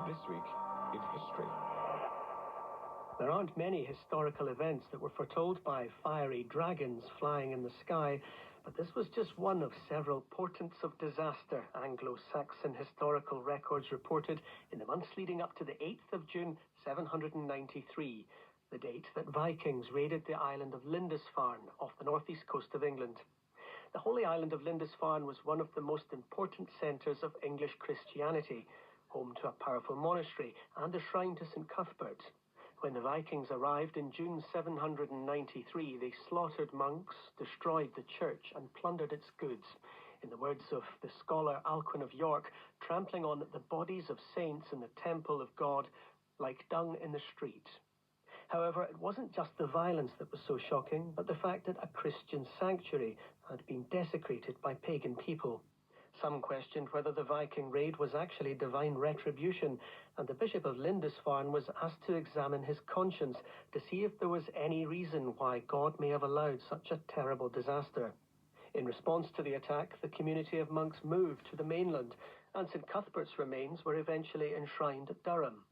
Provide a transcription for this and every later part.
This week in history. There aren't many historical events that were foretold by fiery dragons flying in the sky, but this was just one of several portents of disaster Anglo-Saxon historical records reported in the months leading up to the 8th of June 793, the date that Vikings raided the island of Lindisfarne off the northeast coast of England. The holy island of Lindisfarne was one of the most important centres of English Christianity, home to a powerful monastery and a shrine to St Cuthbert. When the Vikings arrived in June 793, they slaughtered monks, destroyed the church and plundered its goods. In the words of the scholar Alcuin of York, trampling on the bodies of saints in the temple of God like dung in the street. However, it wasn't just the violence that was so shocking, but the fact that a Christian sanctuary had been desecrated by pagan people. Some questioned whether the Viking raid was actually divine retribution, and the Bishop of Lindisfarne was asked to examine his conscience to see if there was any reason why God may have allowed such a terrible disaster. In response to the attack, the community of monks moved to the mainland, and St Cuthbert's remains were eventually enshrined at Durham.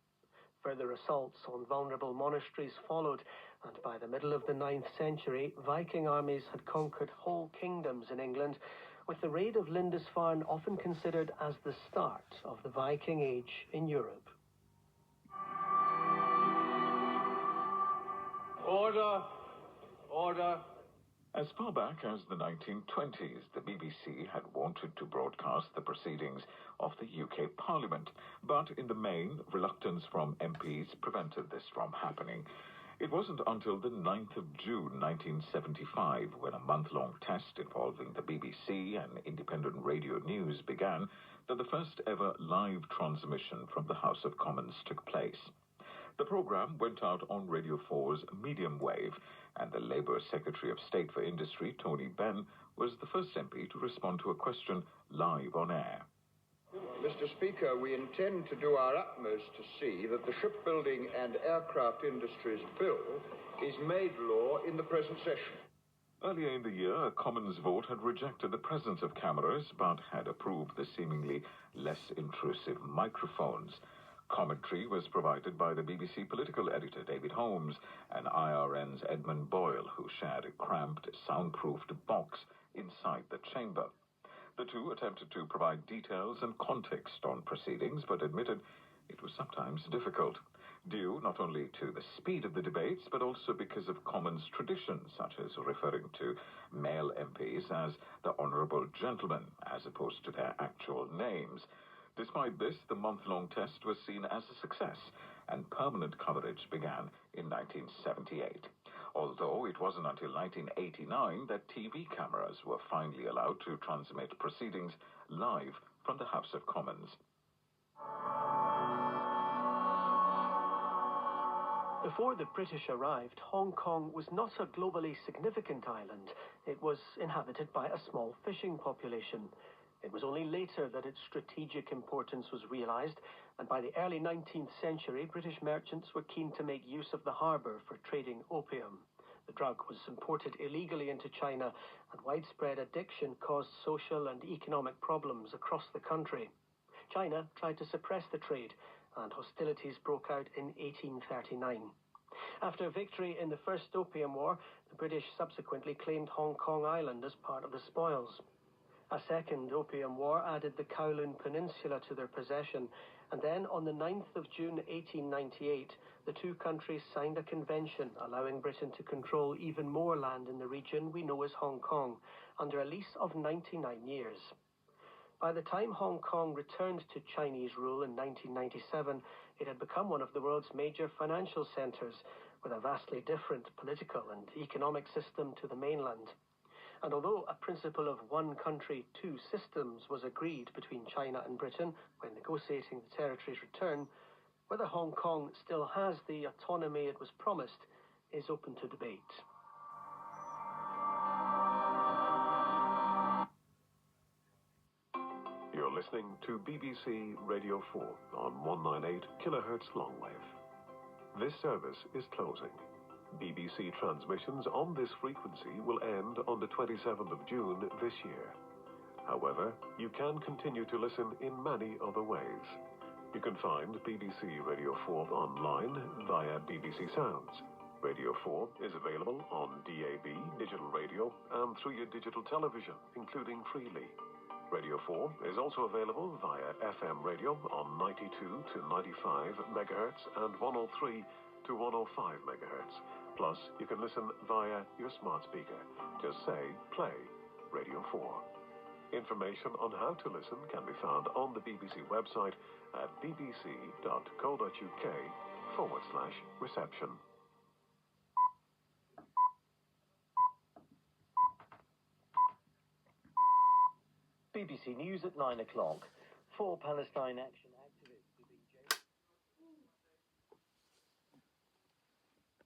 Further assaults on vulnerable monasteries followed, and by the middle of the 9th century, Viking armies had conquered whole kingdoms in England, with the raid of Lindisfarne often considered as the start of the Viking Age in Europe. Order! Order! As far back as the 1920s, the BBC had wanted to broadcast the proceedings of the UK Parliament, but in the main, reluctance from MPs prevented this from happening. It wasn't until the 9th of June 1975, when a month-long test involving the BBC and independent radio news began, that the first ever live transmission from the House of Commons took place. The programme went out on Radio 4's medium wave, and the Labour Secretary of State for Industry, Tony Benn, was the first MP to respond to a question live on air. Mr. Speaker, we intend to do our utmost to see that the Shipbuilding and Aircraft Industries Bill is made law in the present session. Earlier in the year, a Commons vote had rejected the presence of cameras, but had approved the seemingly less intrusive microphones. Commentary was provided by the BBC political editor David Holmes and IRN's Edmund Boyle, who shared a cramped, soundproofed box inside the chamber. The two attempted to provide details and context on proceedings, but admitted it was sometimes difficult, due not only to the speed of the debates, but also because of Commons tradition, such as referring to male MPs as the Honourable Gentleman, as opposed to their actual names. Despite this, the month-long test was seen as a success, and permanent coverage began in 1978. Although it wasn't until 1989 that TV cameras were finally allowed to transmit proceedings live from the House of Commons. Before the British arrived, Hong Kong was not a globally significant island. It was inhabited by a small fishing population. It was only later that its strategic importance was realised, and by the early 19th century, British merchants were keen to make use of the harbour for trading opium. The drug was imported illegally into China, and widespread addiction caused social and economic problems across the country. China tried to suppress the trade, and hostilities broke out in 1839. After victory in the First Opium War, the British subsequently claimed Hong Kong Island as part of the spoils. A second Opium War added the Kowloon Peninsula to their possession, and then on the 9th of June 1898, the two countries signed a convention allowing Britain to control even more land in the region we know as Hong Kong, under a lease of 99 years. By the time Hong Kong returned to Chinese rule in 1997, it had become one of the world's major financial centres, with a vastly different political and economic system to the mainland. And although a principle of one country, two systems was agreed between China and Britain when negotiating the territory's return, whether Hong Kong still has the autonomy it was promised is open to debate. You're listening to BBC Radio 4 on 198 kHz Longwave. This service is closing. BBC transmissions on this frequency will end on the 27th of June this year. However, you can continue to listen in many other ways. You can can find BBC Radio 4 online via BBC Sounds. Radio 4 is available on DAB, digital radio, and through your digital television, including Freely. Radio 4 is also available via FM radio on 92 to 95 megahertz and 103 to 105 megahertz. Plus, you can listen via your smart speaker. Just say, play Radio 4. Information on how to listen can be found on the BBC website at bbc.co.uk/reception. BBC News at 9 o'clock. For Palestine Action.